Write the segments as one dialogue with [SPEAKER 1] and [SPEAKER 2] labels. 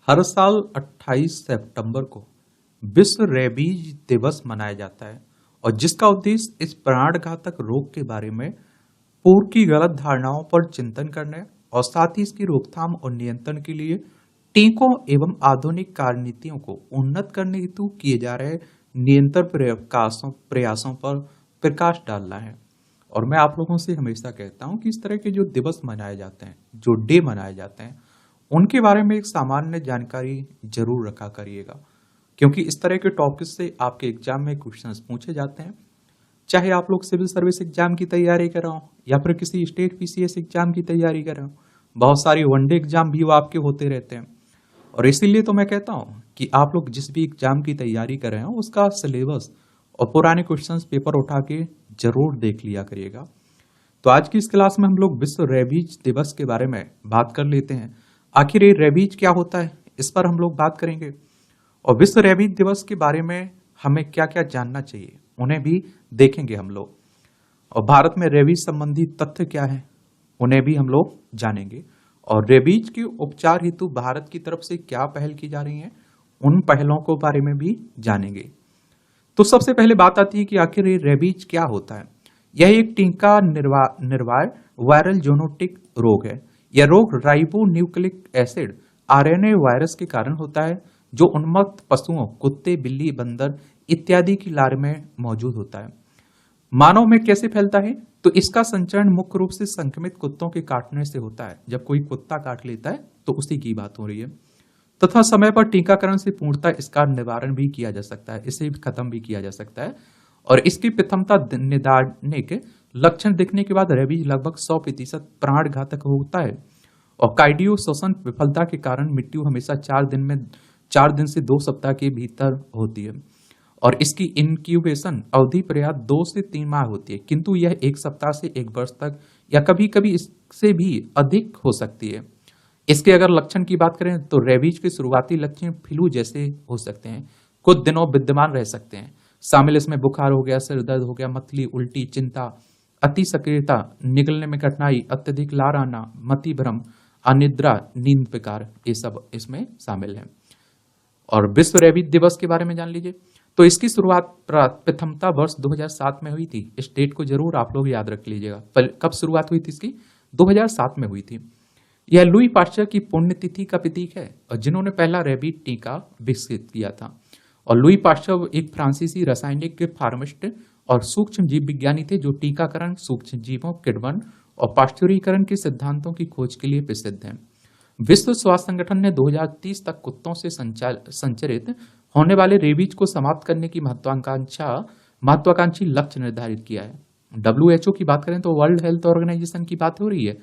[SPEAKER 1] हर साल 28 सितंबर को विश्व रेबीज दिवस मनाया जाता है और जिसका उद्देश्य इस प्राणघातक रोग के बारे में पूर्व की गलत धारणाओं पर चिंतन करने और साथ ही इसकी रोकथाम और नियंत्रण के लिए टीकों एवं आधुनिक कार्यनीतियों को उन्नत करने हेतु किए जा रहे निरंतर प्रयासों पर प्रकाश डालना है। और मैं आप लोगों से हमेशा कहता हूं कि इस तरह के जो दिवस मनाए जाते हैं, जो डे मनाए जाते हैं, उनके बारे में एक सामान्य जानकारी जरूर रखा करिएगा, क्योंकि इस तरह के टॉपिक से आपके एग्जाम में क्वेश्चंस पूछे जाते हैं। चाहे आप लोग सिविल सर्विस एग्जाम की तैयारी कर रहे हो या फिर किसी स्टेट पीसीएस एग्जाम की तैयारी कर रहे हो, बहुत सारी वनडे एग्जाम भी वो आपके होते रहते हैं। और इसीलिए तो मैं कहता हूं कि आप लोग जिस भी एग्जाम की तैयारी कर रहे हो उसका सिलेबस और पुराने क्वेश्चंस पेपर उठा के जरूर देख लिया करिएगा। तो आज की इस क्लास में हम लोग विश्व रेबीज दिवस के बारे में बात कर लेते हैं। आखिर ये रेबीज क्या होता है, इस पर हम लोग बात करेंगे और विश्व रेबीज दिवस के बारे में हमें क्या क्या जानना चाहिए उन्हें भी देखेंगे हम लोग। और भारत में रेबीज संबंधी तथ्य क्या है उन्हें भी हम लोग जानेंगे और रेबीज के उपचार हेतु भारत की तरफ से क्या पहल की जा रही है उन पहलों के बारे में भी जानेंगे। तो सबसे पहले बात आती है कि आखिर ये रेबीज क्या होता है। यह एक टीका निर्वाय वायरल जोनोटिक रोग है। यह रोग ribo nucleic acid RNA virus के कारण होता है जो उन्मत्त पशुओं, कुत्ते, बिल्ली, बंदर इत्यादि की लार में मौजूद होता है। मानव में कैसे फैलता है, तो इसका संचरण मुख्य रूप से संक्रमित कुत्तों के काटने से होता है। जब कोई कुत्ता काट लेता है तो उसी की बात हो रही है, तथा समय पर टीकाकरण से पूर्णतः इसका निवारण भी किया जा सकता है, इसे खत्म भी किया जा सकता है। और इसकी प्रथमता निदानिक लक्षण दिखने के बाद रेबीज लगभग 100% प्राणघातक होता है और कार्डियो श्वसन विफलता के कारण मृत्यु हमेशा 4 दिन से 2 सप्ताह के भीतर होती है और इसकी इनक्यूबेशन अवधि प्रायः 2 से 3 माह होती है, किंतु यह 1 सप्ताह से 1 वर्ष तक या कभी कभी इससे भी अधिक हो सकती है। इसके अगर लक्षण की बात करें तो रेबीज के शुरुआती लक्षण फ्लू जैसे हो सकते हैं, कुछ दिनों विद्यमान रह सकते हैं। शामिल इसमें बुखार हो गया, सिर दर्द हो गया, मतली, उल्टी, चिंता, अति सक्रियता, निगलने में कठिनाई, अत्यधिक लार आना, मति भ्रम, अनिद्रा, नींद विकार, ये सब इसमें शामिल है। और विश्व रेबीज दिवस के बारे में जान लीजिए। तो इसकी शुरुआत प्रथमता वर्ष 2007 में हुई थी। इस डेट को जरूर आप लोग याद रख लीजिएगा। कब शुरुआत हुई थी इसकी? 2007 में हुई थी। यह लुई पाश्चर की पुण्यतिथि का प्रतीक है और जिन्होंने पहला रेबीज टीका विकसित किया था। और लुई पाश्चर एक फ्रांसीसी रासायनिक फार्मिस्ट और सूक्ष्म जीव विज्ञानी थे जो टीकाकरण, सूक्ष्म जीवों, किण्वन और पाश्चुरीकरण के सिद्धांतों की खोज के लिए प्रसिद्ध हैं। विश्व स्वास्थ्य संगठन ने 2030 तक कुत्तों से संचरित होने वाले रेबीज को समाप्त करने की महत्वाकांक्षी लक्ष्य निर्धारित किया है। WHO की बात करें तो वर्ल्ड हेल्थ ऑर्गेनाइजेशन की बात हो रही है।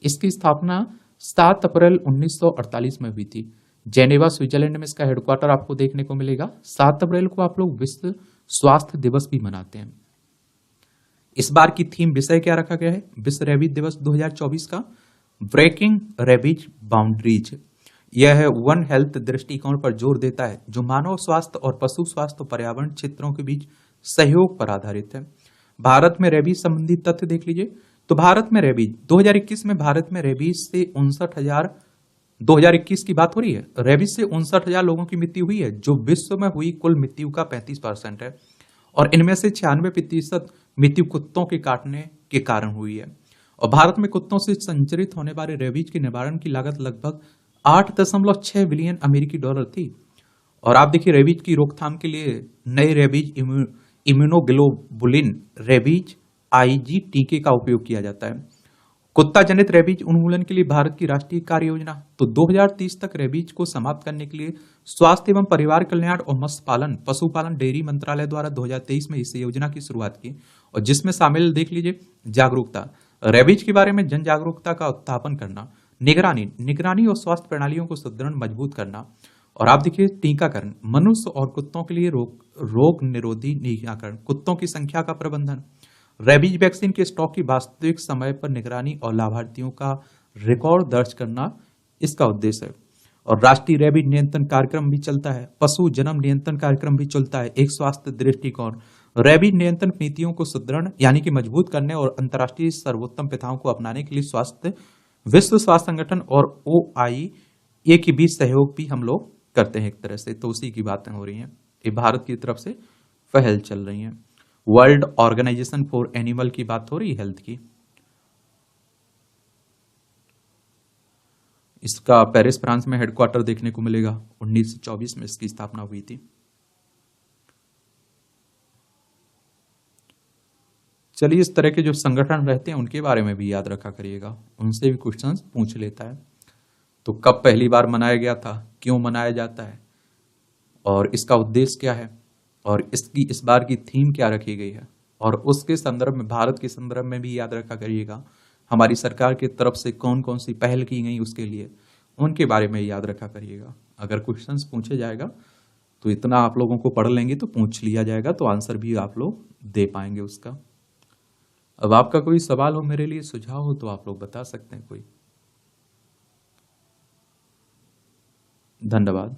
[SPEAKER 1] इसकी स्थापना 7 अप्रैल 1948 में हुई थी। जेनेवा, स्विट्जरलैंड में इसका हेडक्वार्टर आपको देखने को मिलेगा। 7 अप्रैल को आप लोग विश्व स्वास्थ्य दिवस भी मनाते हैं। इस बार की थीम विषय क्या रखा गया है विश्व रेबीज दिवस 2024 का? Breaking rabies boundaries. यह वन हेल्थ दृष्टिकोण पर जोर देता है जो मानव स्वास्थ्य और पशु स्वास्थ्य और पर्यावरण क्षेत्रों के बीच सहयोग पर आधारित है। भारत में रेबीज संबंधी तथ्य देख लीजिए। तो भारत में रेबीज 2021 में भारत में रेबीज से 2021 की बात हो रही है। रेबीज से 59,000 लोगों की मृत्यु हुई है जो विश्व में हुई कुल मृत्यु का 35% है और इनमें से 96% मृत्यु कुत्तों के काटने के कारण हुई है। और भारत में कुत्तों से संचरित होने वाले रेबीज के निवारण की लागत लगभग 8.6 बिलियन अमेरिकी डॉलर थी। और आप देखिए रेबीज की रोकथाम के लिए नए रेबीज इम्यूनोग्लोबुलिन रेबीज आईजी टीके का उपयोग किया जाता है। कुत्ता जनित रेबीज उन्मूलन के लिए भारत की राष्ट्रीय कार्य योजना। तो 2030 तक रेबीज को समाप्त करने के लिए स्वास्थ्य एवं परिवार कल्याण और मत्स्य पालन, पशुपालन, डेयरी मंत्रालय द्वारा 2023 में इस योजना की शुरुआत की और जिसमें शामिल देख लीजिए जागरूकता, रेबीज के बारे में जन जागरूकता का उत्थापन करना, निगरानी और स्वास्थ्य प्रणालियों को सुदृढ़ मजबूत करना। और आप देखिए टीकाकरण, मनुष्य और कुत्तों के लिए रोग निरोधी टीकाकरण, कुत्तों की संख्या का प्रबंधन, रेबीज वैक्सीन के स्टॉक की वास्तविक समय पर निगरानी और लाभार्थियों का रिकॉर्ड दर्ज करना इसका उद्देश्य है। और राष्ट्रीय रेबीज नियंत्रण कार्यक्रम भी चलता है, पशु जन्म नियंत्रण कार्यक्रम भी चलता है। एक स्वास्थ्य दृष्टिकोण, रेबीज नियंत्रण नीतियों को सुदृढ़ यानी कि मजबूत करने और अंतर्राष्ट्रीय सर्वोत्तम प्रथाओं को अपनाने के लिए विश्व स्वास्थ्य संगठन और ये के बीच सहयोग भी हम लोग करते हैं एक तरह से, तो उसी की बातें हो रही हैं। ये भारत की तरफ से पहल चल रही है। वर्ल्ड ऑर्गेनाइजेशन फॉर एनिमल की बात हो रही है, हेल्थ की। इसका पेरिस फ्रांस में हेडक्वार्टर देखने को मिलेगा। 1924 में इसकी स्थापना हुई थी। चलिए, इस तरह के जो संगठन रहते हैं उनके बारे में भी याद रखा करिएगा, उनसे भी क्वेश्चंस पूछ लेता है। तो कब पहली बार मनाया गया था, क्यों मनाया जाता है, और इसका उद्देश्य क्या है, और इसकी इस बार की थीम क्या रखी गई है, और उसके संदर्भ में, भारत के संदर्भ में भी याद रखा करिएगा हमारी सरकार की तरफ से कौन कौन सी पहल की गई उसके लिए, उनके बारे में याद रखा करिएगा। अगर क्वेश्चंस पूछे जाएगा तो इतना आप लोगों को पढ़ लेंगे तो पूछ लिया जाएगा, तो आंसर भी आप लोग दे पाएंगे उसका। अब आपका कोई सवाल हो, मेरे लिए सुझाव हो, तो आप लोग बता सकते हैं कोई। धन्यवाद।